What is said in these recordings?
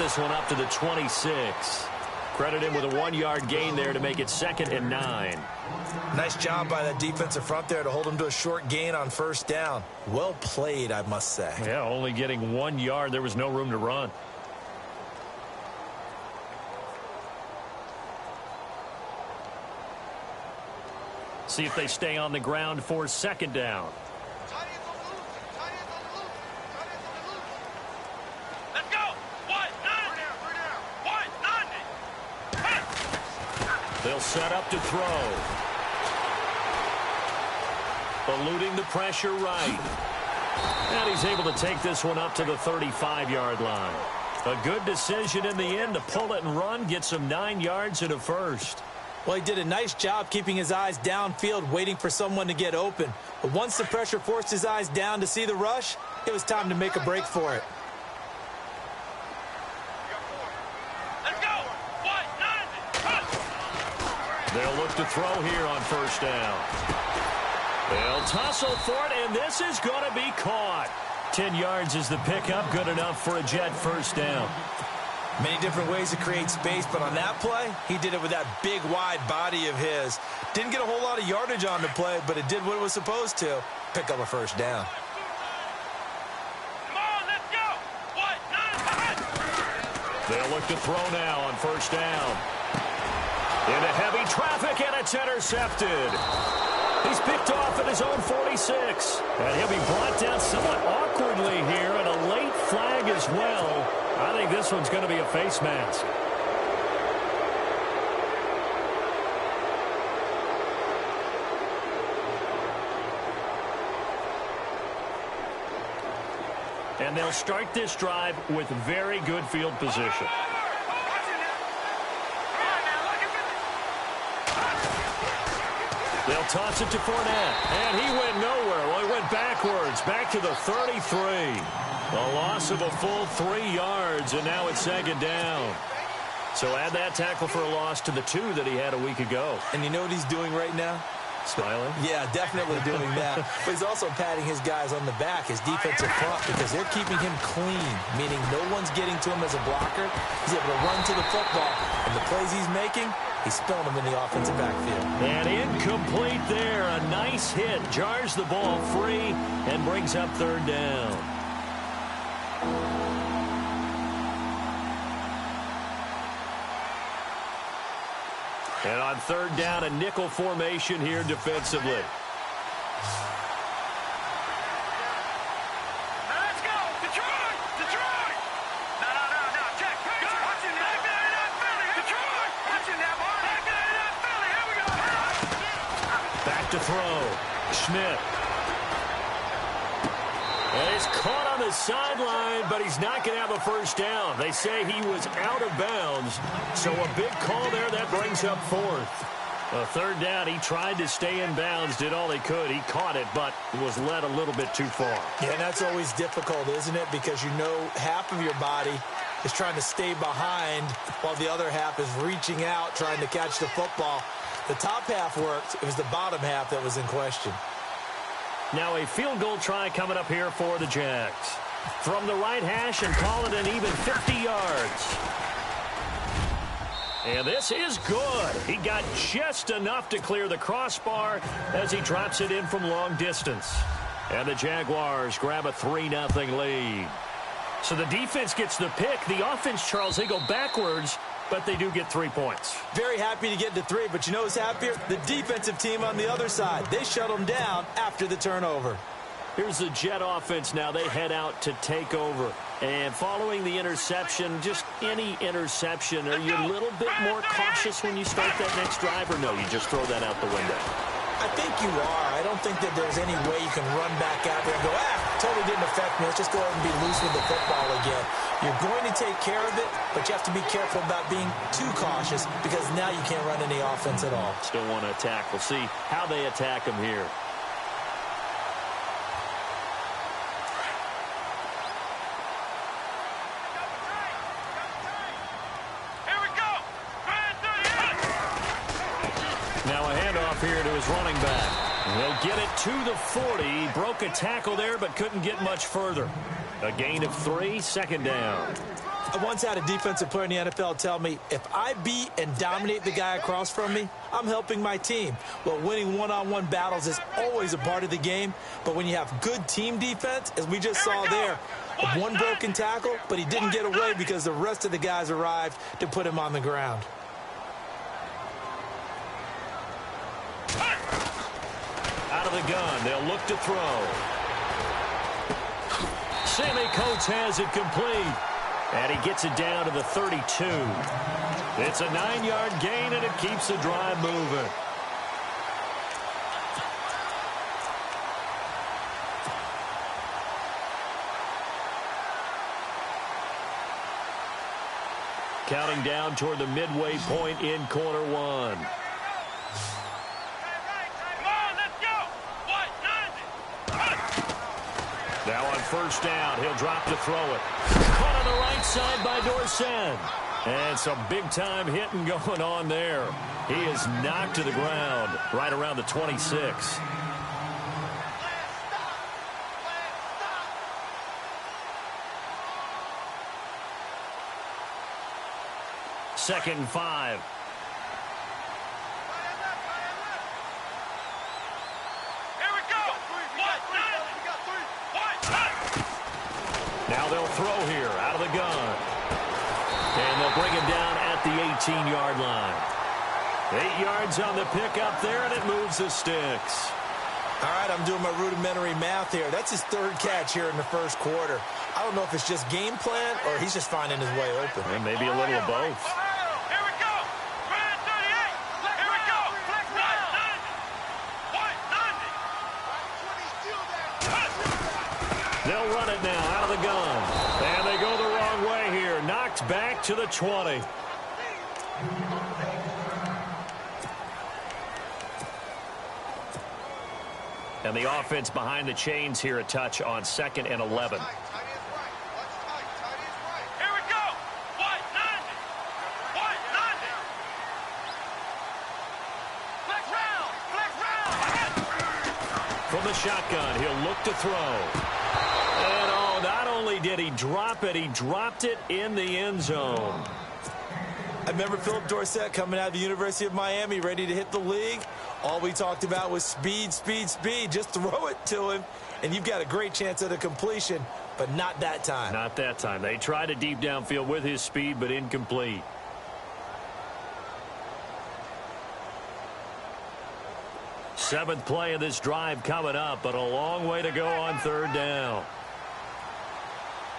this one up to the 26. Credit him with a 1-yard gain there to make it 2nd and 9. Nice job by that defensive front there to hold him to a short gain on 1st down. Well played, I must say. Yeah, only getting 1 yard. There was no room to run. See if they stay on the ground for 2nd down. Let's go. They'll set up to throw. Eluding the pressure right. And he's able to take this one up to the 35-yard line. A good decision in the end to pull it and run, get some 9 yards and a first. Well, he did a nice job keeping his eyes downfield, waiting for someone to get open. But once the pressure forced his eyes down to see the rush, it was time to make a break for it. Let's go. They'll look to throw here on 1st down. They'll tussle for it, and this is going to be caught. 10 yards is the pickup, good enough for a Jet 1st down. Many different ways to create space, but on that play, he did it with that big, wide body of his. Didn't get a whole lot of yardage on the play, but it did what it was supposed to. Pick up a 1st down. Come on, let's go. They'll look to throw now on 1st down. Into heavy traffic, and it's intercepted. He's picked off at his own 46. And he'll be brought down somewhat awkwardly here, and a late flag as well. I think this one's going to be a face mask. And they'll start this drive with very good field position. They'll toss it to Fournette, and he went nowhere. Well, he went backwards, back to the 33. A loss of a full 3 yards, and now it's 2nd down. So add that tackle for a loss to the 2 that he had a week ago. And you know what he's doing right now? Smiling? Yeah, definitely doing that. But he's also patting his guys on the back, his defensive front, because they're keeping him clean, meaning no one's getting to him as a blocker. He's able to run to the football, and the plays he's making, he's spilling them in the offensive backfield. And incomplete there. A nice hit. Jars the ball free and brings up 3rd down. And on 3rd down, a nickel formation here defensively. Let's go. Detroit. No. Check. Watching that. Detroit. Watching that. Philly. Here we go. Back to throw. Schmidt. And he's caught on the sideline, but he's not going to have a 1st down. They say he was out of bounds, so a big call there that brings up 4th. A 3rd down, he tried to stay in bounds, did all he could. He caught it, but was led a little bit too far. Yeah, and that's always difficult, isn't it? Because you know half of your body is trying to stay behind while the other half is reaching out, trying to catch the football. The top half worked. It was the bottom half that was in question. Now a field goal try coming up here for the Jags. From the right hash and call it an even 50 yards. And this is good. He got just enough to clear the crossbar as he drops it in from long distance. And the Jaguars grab a 3-0 lead. So the defense gets the pick. The offense, Charles, they go backwards, but they do get 3 points. Very happy to get to 3, but you know who's happier? The defensive team on the other side. They shut them down after the turnover. Here's the Jet offense now. They head out to take over. And following the interception, just any interception, are you a little bit more cautious when you start that next drive, or no, you just throw that out the window? I think you are. I don't think that there's any way you can run back out there and go, totally didn't affect me. Let's just go ahead and be loose with the football again. You're going to take care of it, but you have to be careful about being too cautious because now you can't run any offense at all. Still want to attack. We'll see how they attack them here. Now a handoff here to his running back. He'll get it to the 40. He broke a tackle there, but couldn't get much further. A gain of 3, 2nd down. I once had a defensive player in the NFL tell me, if I beat and dominate the guy across from me, I'm helping my team. Well, winning one-on-one battles is always a part of the game, but when you have good team defense, as we just saw there, one broken tackle, but he didn't get away because the rest of the guys arrived to put him on the ground. Out of the gun, they'll look to throw. Sammy Coates has it complete. And he gets it down to the 32. It's a 9-yard gain, and it keeps the drive moving. Counting down toward the midway point in quarter one. Come on, let's go. What? 90. Now on first down, he'll drop to throw it. Caught on the right side by Dorsett. And some big-time hitting going on there. He is knocked to the ground right around the 26. Second and 5. Here we go. What? 90. Now they'll throw here out of the gun. And they'll bring him down at the 18-yard line. 8 yards on the pickup there, and it moves the sticks. All right, I'm doing my rudimentary math here. That's his third catch here in the first quarter. I don't know if it's just game plan or he's just finding his way open. And maybe a little of both. Here we go. Brand 38. Here we go. Flex round. 90. What? 90. They'll run it now out of the gun. And they go the wrong way here. Knocked back to the 20. And the offense behind the chains here a touch on 2nd and 11. Here we go. What? 90. What? 90. Flex round. Flex round. From the shotgun, he'll look to throw. And oh, not only did he drop it, he dropped it in the end zone. I remember Philip Dorsett coming out of the University of Miami ready to hit the league. All we talked about was speed, speed, speed. Just throw it to him, and you've got a great chance at a completion, but not that time. Not that time. They tried a deep downfield with his speed, but incomplete. Seventh play of this drive coming up, but a long way to go on third down.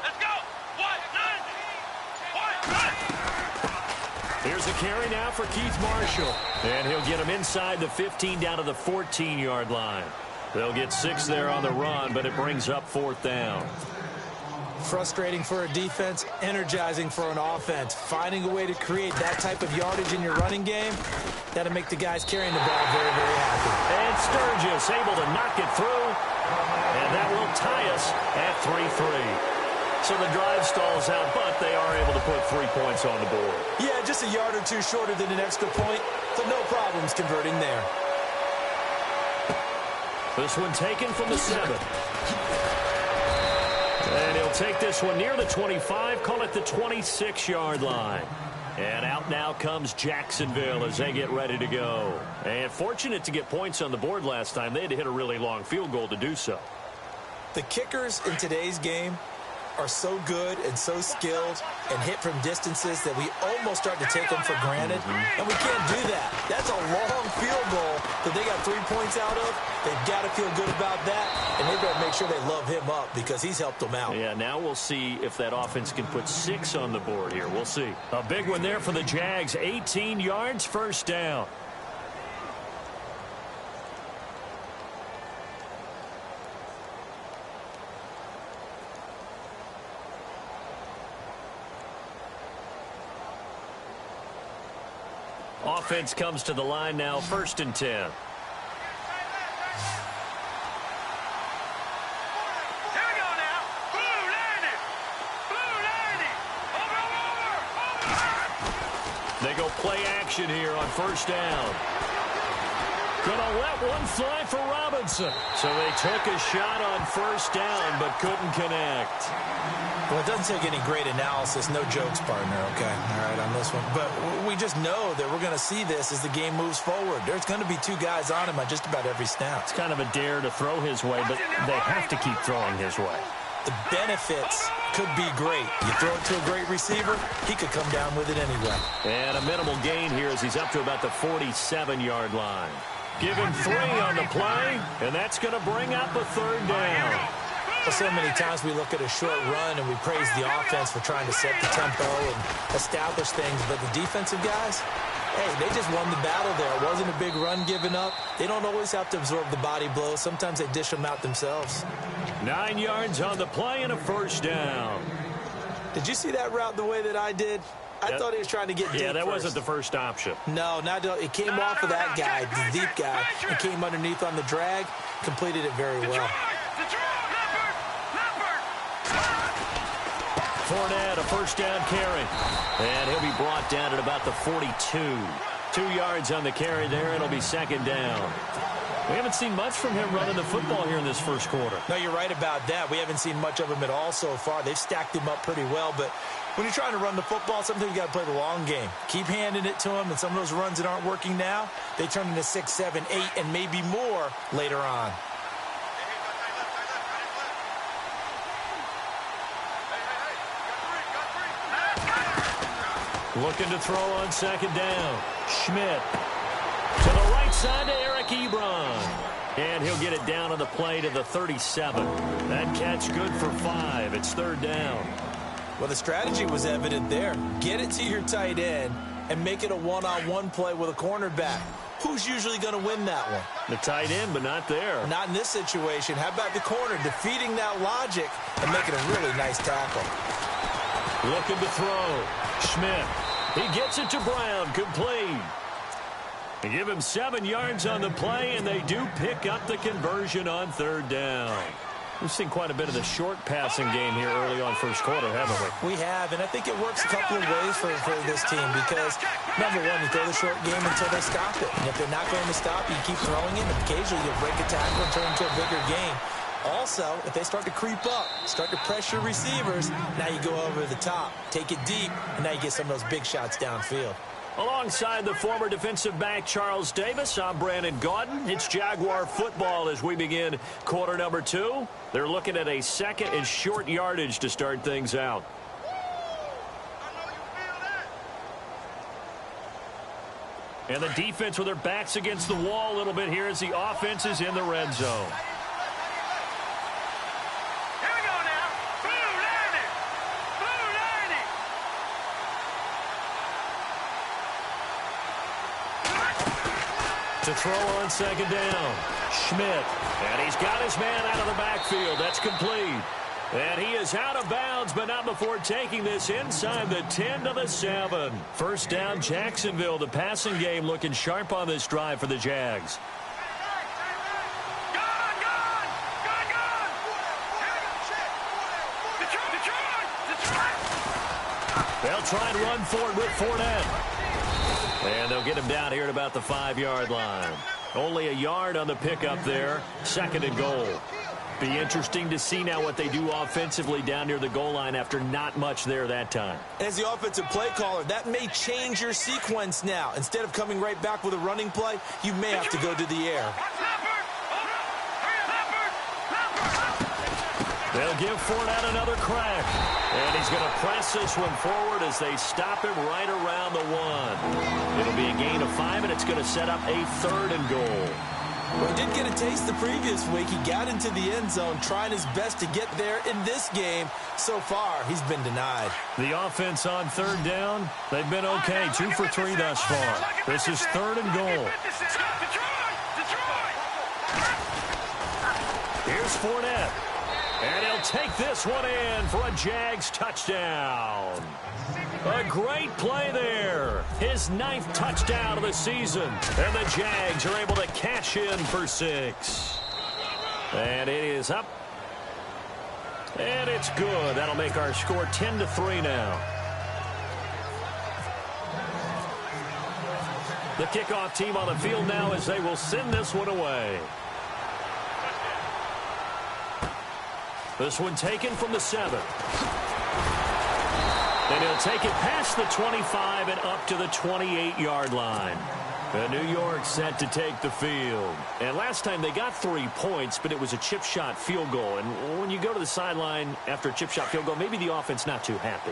Let's go. What? 90. What? 90. Here's a carry now for Keith Marshall. And he'll get him inside the 15 down to the 14-yard line. They'll get 6 there on the run, but it brings up 4th down. Frustrating for a defense, energizing for an offense. Finding a way to create that type of yardage in your running game, that'll make the guys carrying the ball very, very happy. And Sturgis able to knock it through. And that will tie us at 3-3. So the drive stalls out, but they are able to put 3 points on the board. Yeah, just a yard or two shorter than an extra point, so no problems converting there. This one taken from the 7. And he'll take this one near the 25, call it the 26-yard line. And out now comes Jacksonville as they get ready to go. And fortunate to get points on the board last time. They had to hit a really long field goal to do so. The kickers in today's game are so good and so skilled and hit from distances that we almost start to take them for granted. And we can't do that. That's a long field goal that they got 3 points out of. They've got to feel good about that, and they better make sure they love him up because he's helped them out. Yeah, now we'll see if that offense can put 6 on the board here. We'll see. A big one there for the Jags. 18 yards, first down. Offense comes to the line now, 1st and 10. Here we go now. Blue 90. Blue 90. Over. They go play action here on 1st down. Gonna let one fly for Robinson. So they took a shot on 1st down, but couldn't connect. Well, it doesn't take any great analysis. No jokes, partner, okay? All right, on this one. But we just know that we're going to see this as the game moves forward. There's going to be two guys on him on just about every snap. It's kind of a dare to throw his way, but they have to keep throwing his way. The benefits could be great. You throw it to a great receiver, he could come down with it anyway. And a minimal gain here as he's up to about the 47-yard line. Give him 3 on the play, and that's going to bring up a third down. Well, so many times we look at a short run and we praise the offense for trying to set the tempo and establish things, but the defensive guys, hey, they just won the battle there. It wasn't a big run given up. They don't always have to absorb the body blows. Sometimes they dish them out themselves. 9 yards on the play and a first down. Did you see that route the way that I did? I thought he was trying to get deep. Yeah, that wasn't the first option. No, it came off of that guy, the deep guy, and came underneath on the drag, completed it very well. Fournette, a first down carry. And he'll be brought down at about the 42. 2 yards on the carry there. It'll be second down. We haven't seen much from him running the football here in this first quarter. No, you're right about that. We haven't seen much of him at all so far. They've stacked him up pretty well, but when you're trying to run the football, sometimes you got to play the long game. Keep handing it to him, and some of those runs that aren't working now, they turn into 6, 7, 8, and maybe more later on. Looking to throw on second down. Schmidt to the right side to Eric Ebron. And he'll get it down on the play to the 37. That catch good for 5. It's third down. Well, the strategy was evident there. Get it to your tight end and make it a one-on-one play with a cornerback. Who's usually going to win that one? The tight end, but not there. Not in this situation. How about the corner defeating that logic and making a really nice tackle? Looking to throw. Schmidt. He gets it to Brown. Complete. They give him 7 yards on the play, and they do pick up the conversion on third down. We've seen quite a bit of the short passing game here early on first quarter, haven't we? We have, and I think it works a couple of ways for this team because, number one, you throw the short game until they stop it. And if they're not going to stop, you keep throwing it, and occasionally you'll break a tackle and turn into a bigger game. Also, if they start to creep up, start to pressure receivers, now you go over the top, take it deep, and now you get some of those big shots downfield. Alongside the former defensive back Charles Davis, I'm Brandon Gaudin. It's Jaguar football as we begin quarter number 2. They're looking at a second and short yardage to start things out. And the defense with their backs against the wall a little bit here as the offense is in the red zone. To throw on second down. Schmidt. And he's got his man out of the backfield. That's complete. And he is out of bounds, but not before taking this inside the 10 to the 7. First down, Jacksonville. The passing game looking sharp on this drive for the Jags. They'll try and run for it with Fournette. And they'll get him down here at about the 5-yard line. Only a yard on the pickup there. Second and goal. Be interesting to see now what they do offensively down near the goal line after not much there that time. As the offensive play caller, that may change your sequence now. Instead of coming right back with a running play, you may have to go to the air. They'll give Fournette another crack. And he's going to press this one forward as they stop him right around the 1. It'll be a gain of 5, and it's going to set up a third and goal. Well, he did get a taste the previous week. He got into the end zone, trying his best to get there in this game. So far, he's been denied. The offense on third down, they've been okay. 2 for 3 thus far. This is third and goal. Here's Fournette. And he'll take this one in for a Jags touchdown. A great play there. His 9th touchdown of the season. And the Jags are able to cash in for 6. And it is up. And it's good. That'll make our score 10-3 now. The kickoff team on the field now as they will send this one away. This one taken from the 7. And he'll take it past the 25 and up to the 28-yard line. New York set to take the field. And last time they got 3 points, but it was a chip shot field goal. And when you go to the sideline after a chip shot field goal, maybe the offense not too happy.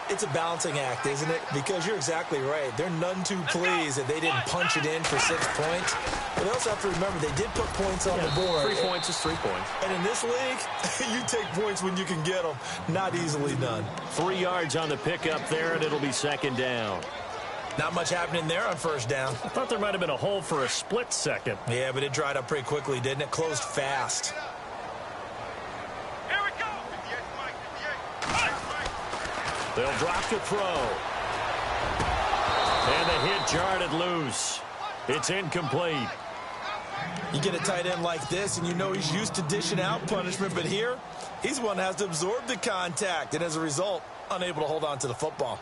It's a balancing act, isn't it? Because you're exactly right. They're none too pleased that they didn't punch it in for 6 points. But they also have to remember they did put points on the board. 3 points is 3 points. And in this league, you take points when you can get them. Not easily done. 3 yards on the pickup there, and it'll be second down. Not much happening there on first down. I thought there might have been a hole for a split second. Yeah, but it dried up pretty quickly, didn't it? Closed fast. Here we go. 58. They'll drop to throw. And the hit jarred it loose. It's incomplete. You get a tight end like this, and you know he's used to dishing out punishment, but here, he's one that has to absorb the contact, and as a result, unable to hold on to the football.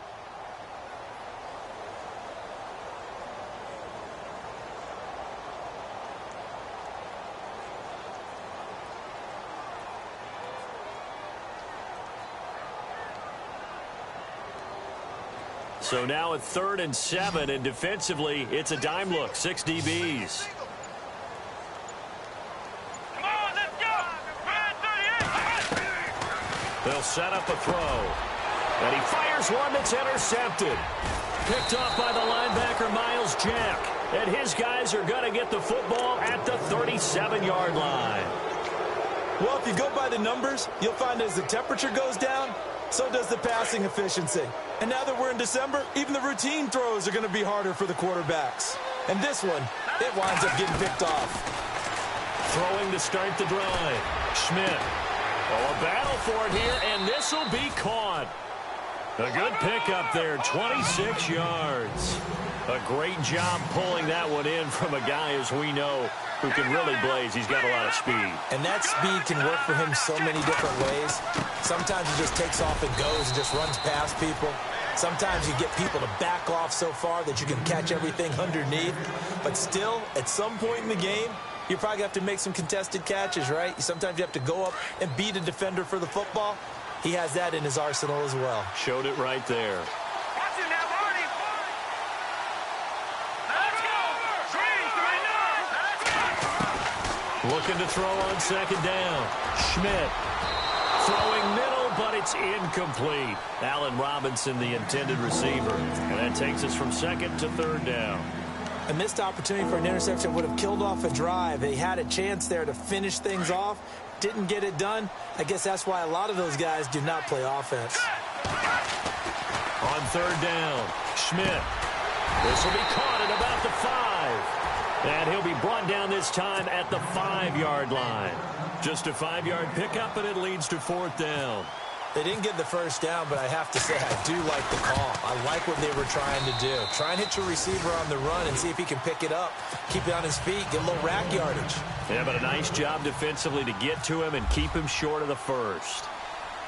So now at 3rd and 7, and defensively, it's a dime look, 6 DBs. Come on, let's go. Man 38. They'll set up a throw. And he fires one that's intercepted. Picked off by the linebacker, Miles Jack. And his guys are going to get the football at the 37-yard line. Well, if you go by the numbers, you'll find as the temperature goes down, so does the passing efficiency. And now that we're in December, even the routine throws are going to be harder for the quarterbacks. And this one, it winds up getting picked off. Throwing to start the drive. Schmidt. Oh, a battle for it here, and this will be caught. A good pickup there, 26 yards. A great job pulling that one in from a guy, as we know, who can really blaze. He's got a lot of speed. And that speed can work for him so many different ways. Sometimes he just takes off and goes and just runs past people. Sometimes you get people to back off so far that you can catch everything underneath. But still, at some point in the game, you probably have to make some contested catches, right? Sometimes you have to go up and beat a defender for the football. He has that in his arsenal as well. Showed it right there. Watch it now, Marty. Let's go. 3, 3, 9. Let's go. Looking to throw on second down. Schmidt throwing middle, but it's incomplete. Allen Robinson, the intended receiver. And that takes us from 2nd to 3rd down. A missed opportunity for an interception would have killed off a drive. They had a chance there to finish things off. Didn't get it done. I guess that's why a lot of those guys do not play offense. On 3rd down, Schmidt. This will be caught at about the 5. And he'll be brought down this time at the 5-yard line. Just a 5-yard pickup, and it leads to 4th down. They didn't get the first down, but I have to say, I do like the call. I like what they were trying to do. Try and hit your receiver on the run and see if he can pick it up. Keep it on his feet, get a little rack yardage. Yeah, but a nice job defensively to get to him and keep him short of the first.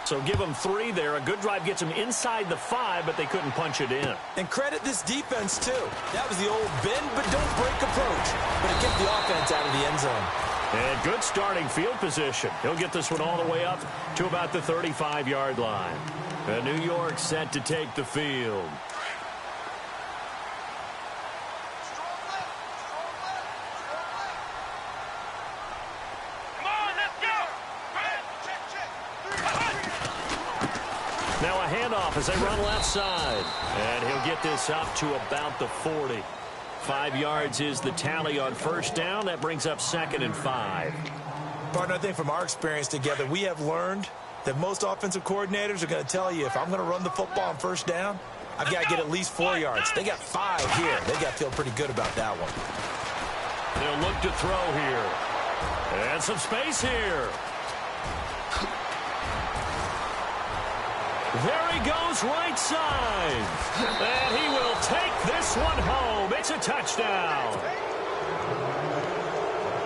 So give him 3 there. A good drive gets him inside the 5, but they couldn't punch it in. And credit this defense, too. That was the old bend but don't break approach. But it kept the offense out of the end zone. And good starting field position. He'll get this one all the way up to about the 35-yard line. And New York set to take the field. Come on, let's go. Now a handoff as they run left side. And he'll get this up to about the 40. 5 yards is the tally on first down. That brings up 2nd and 5. Partner, I think from our experience together, we have learned that most offensive coordinators are going to tell you, if I'm going to run the football on first down, I've got to get at least 4 yards. They got 5 here. They got to feel pretty good about that one. They'll look to throw here. And some space here. There he goes, right side. And he will take this one home. It's a touchdown.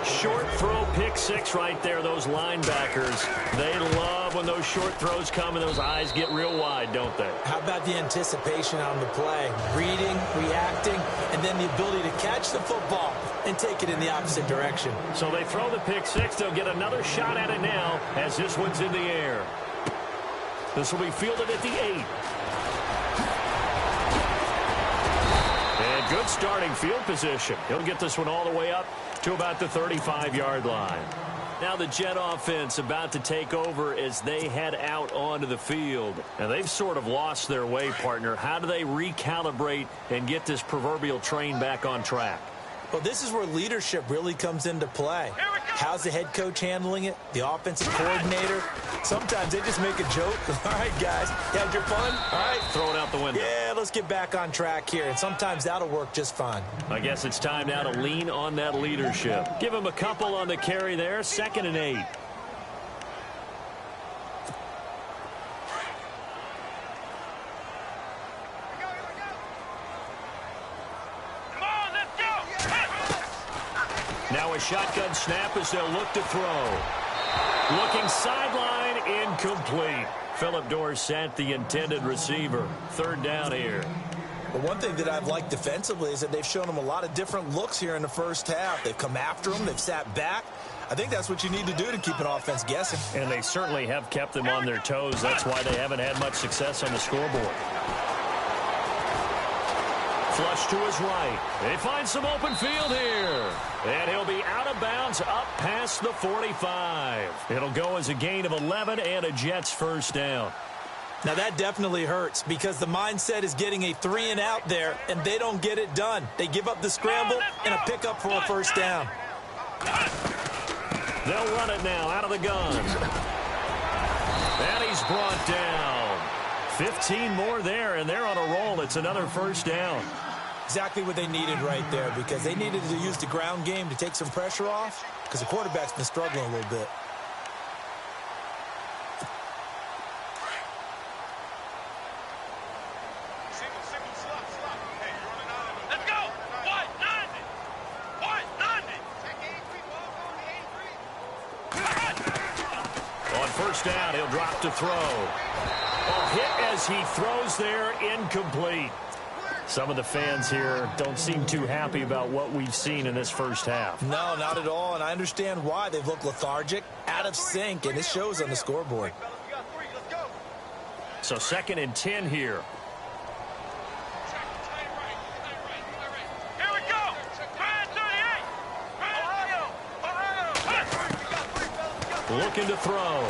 Short throw, pick 6 right there. Those linebackers, they love when those short throws come and those eyes get real wide, don't they? How about the anticipation on the play? Reading, reacting, and then the ability to catch the football and take it in the opposite direction. So they throw the pick 6. They'll get another shot at it now as this one's in the air. This will be fielded at the 8. And good starting field position. He'll get this one all the way up to about the 35-yard line. Now the Jet offense about to take over as they head out onto the field. And they've sort of lost their way, partner. How do they recalibrate and get this proverbial train back on track? Well, this is where leadership really comes into play. How's the head coach handling it? The offensive coordinator? Sometimes they just make a joke. All right, guys, you had your fun? All right. Throw it out the window. Yeah, let's get back on track here. And sometimes that'll work just fine. I guess it's time now to lean on that leadership. Give him a couple on the carry there. 2nd and 8. Now a shotgun snap as they'll look to throw. Looking sideline, incomplete. Phillip Dorsett, the intended receiver. 3rd down here. Well, one thing that I've liked defensively is that they've shown them a lot of different looks here in the first half. They've come after them. They've sat back. I think that's what you need to do to keep an offense guessing. And they certainly have kept them on their toes. That's why they haven't had much success on the scoreboard. Flush to his right. They find some open field here. And he'll be out of bounds up past the 45. It'll go as a gain of 11 and a Jets first down. Now that definitely hurts because the mindset is getting a 3-and-out there, and they don't get it done. They give up the scramble and a pickup for a first down. They'll run it now out of the gun. And he's brought down. 15 more there, and they're on a roll. It's another first down. Exactly what they needed right there because they needed to use the ground game to take some pressure off because the quarterback's been struggling a little bit. Let's go! White 90! White 90! On first down, he'll drop to throw. A hit as he throws there, incomplete. Some of the fans here don't seem too happy about what we've seen in this first half. No, not at all, and I understand why. They've looked lethargic, out of sync, and it shows on the scoreboard. So 2nd and 10 here. Here we go! Brand 38! Ohio! Looking to throw.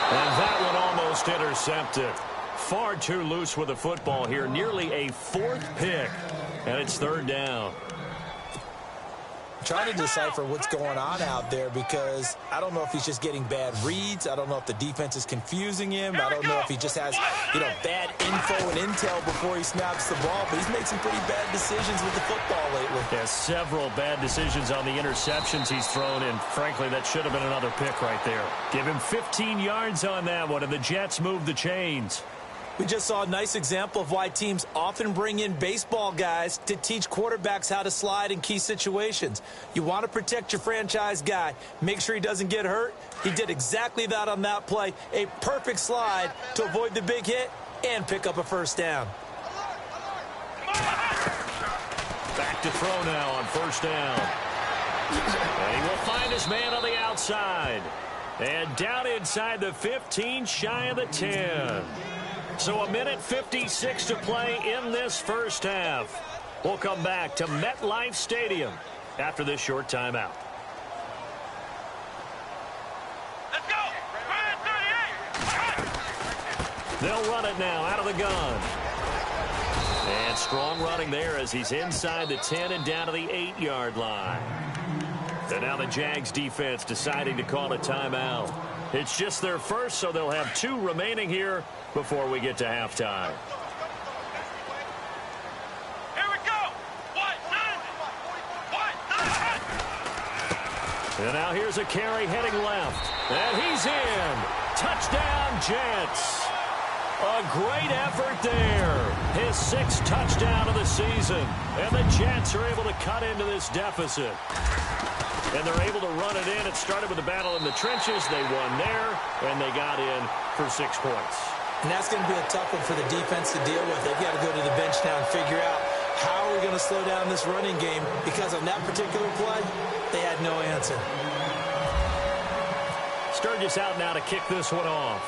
And that one almost intercepted. Far too loose with the football here. Nearly a 4th pick. And it's 3rd down. I'm trying to decipher what's going on out there because I don't know if he's just getting bad reads. I don't know if the defense is confusing him. I don't know if he just has, bad info and intel before he snaps the ball. But he's made some pretty bad decisions with the football lately. Yeah, several bad decisions on the interceptions he's thrown, and frankly, that should have been another pick right there. Give him 15 yards on that one, and the Jets move the chains. We just saw a nice example of why teams often bring in baseball guys to teach quarterbacks how to slide in key situations. You want to protect your franchise guy. Make sure he doesn't get hurt. He did exactly that on that play. A perfect slide to avoid the big hit and pick up a first down. Back to throw now on first down. And he will find his man on the outside. And down inside the 15, shy of the 10. So 1:56 to play in this first half. We'll come back to MetLife Stadium after this short timeout. Let's go! Brand 38! They'll run it now out of the gun. And strong running there as he's inside the 10 and down to the 8-yard line. And now the Jags defense deciding to call a timeout. It's just their first, so they'll have 2 remaining here before we get to halftime. Here we go! White 90! White 90! And now here's a carry heading left. And he's in. Touchdown, Jets. A great effort there. His 6th touchdown of the season. And the Jets are able to cut into this deficit. And they're able to run it in. It started with a battle in the trenches. They won there, and they got in for 6 points. And that's going to be a tough one for the defense to deal with. They've got to go to the bench now and figure out how are we going to slow down this running game, because on that particular play, they had no answer. Sturgis out now to kick this one off.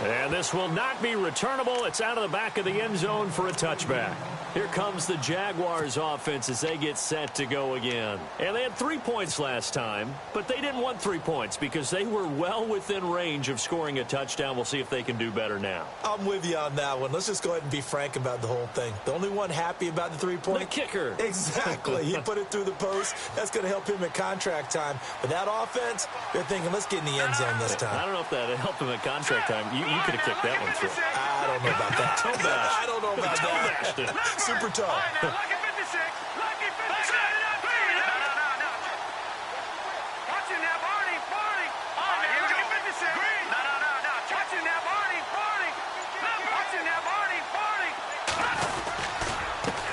And this will not be returnable. It's out of the back of the end zone for a touchback. Here comes the Jaguars offense as they get set to go again. And they had 3 points last time, but they didn't want 3 points because they were well within range of scoring a touchdown. We'll see if they can do better now. I'm with you on that one. Let's just go ahead and be frank about the whole thing. The only one happy about the 3-point? The kicker. Exactly. He put it through the post. That's going to help him at contract time. But that offense, they're thinking, let's get in the end zone this time. I don't know if that helped him at contract time. You could have kicked that one through. I don't know about that. I don't know about that. Super tough. All right, now, lucky 56. Lucky 56. No. Watching that, Barney. All right, now, lucky 56. No. Watching that, Barney. Watching that, Barney.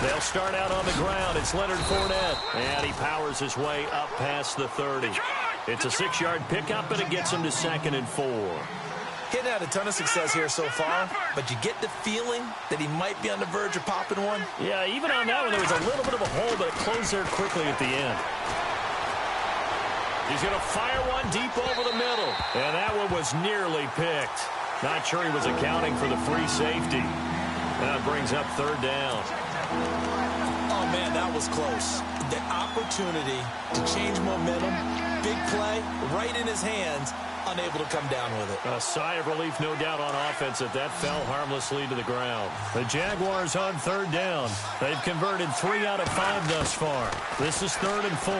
They'll start out on the ground. It's Leonard Fournette. And he powers his way up past the 30. It's a 6-yard pickup, and it gets him to 2nd and 4. Getting had a ton of success here so far, but you get the feeling that he might be on the verge of popping one. Yeah, even on that one, there was a little bit of a hole, but it closed there quickly at the end. He's going to fire one deep over the middle, and that one was nearly picked. Not sure he was accounting for the free safety. That brings up 3rd down. Oh, man, that was close. The opportunity to change momentum, big play, right in his hands, unable to come down with it. A sigh of relief, no doubt, on offense that fell harmlessly to the ground. The Jaguars on 3rd down. They've converted 3 out of 5 thus far. This is 3rd and 4.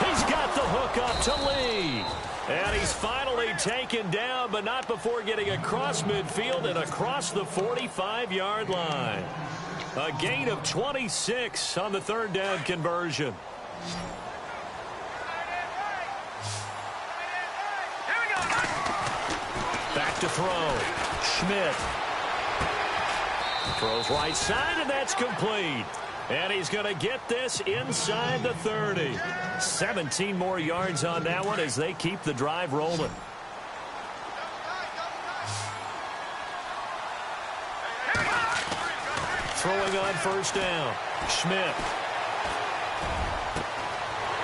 He's got the hook up to Lee. And he's finally taken down, but not before getting across midfield and across the 45-yard line. A gain of 26 on the 3rd down conversion. Back to throw. Schmidt. Throws right side, and that's complete. And he's going to get this inside the 30. 17 more yards on that one as they keep the drive rolling. Throwing on 1st down. Schmidt.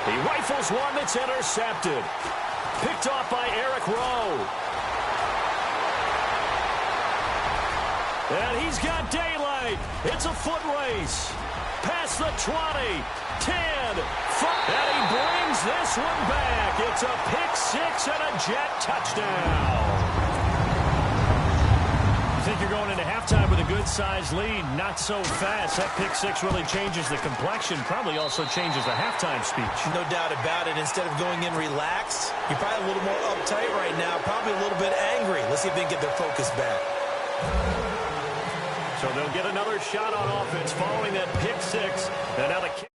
He rifles one that's intercepted. Picked off by Eric Rowe. And he's got daylight. It's a foot race. Past the 20, 10, 5. And he brings this one back. It's a pick-6 and a Jet touchdown. I think you're going into halftime with a good-sized lead. Not so fast. That pick-6 really changes the complexion. Probably also changes the halftime speech. No doubt about it. Instead of going in relaxed, you're probably a little more uptight right now. Probably a little bit angry. Let's see if they can get their focus back. So they'll get another shot on offense following that pick-6. And now the kick.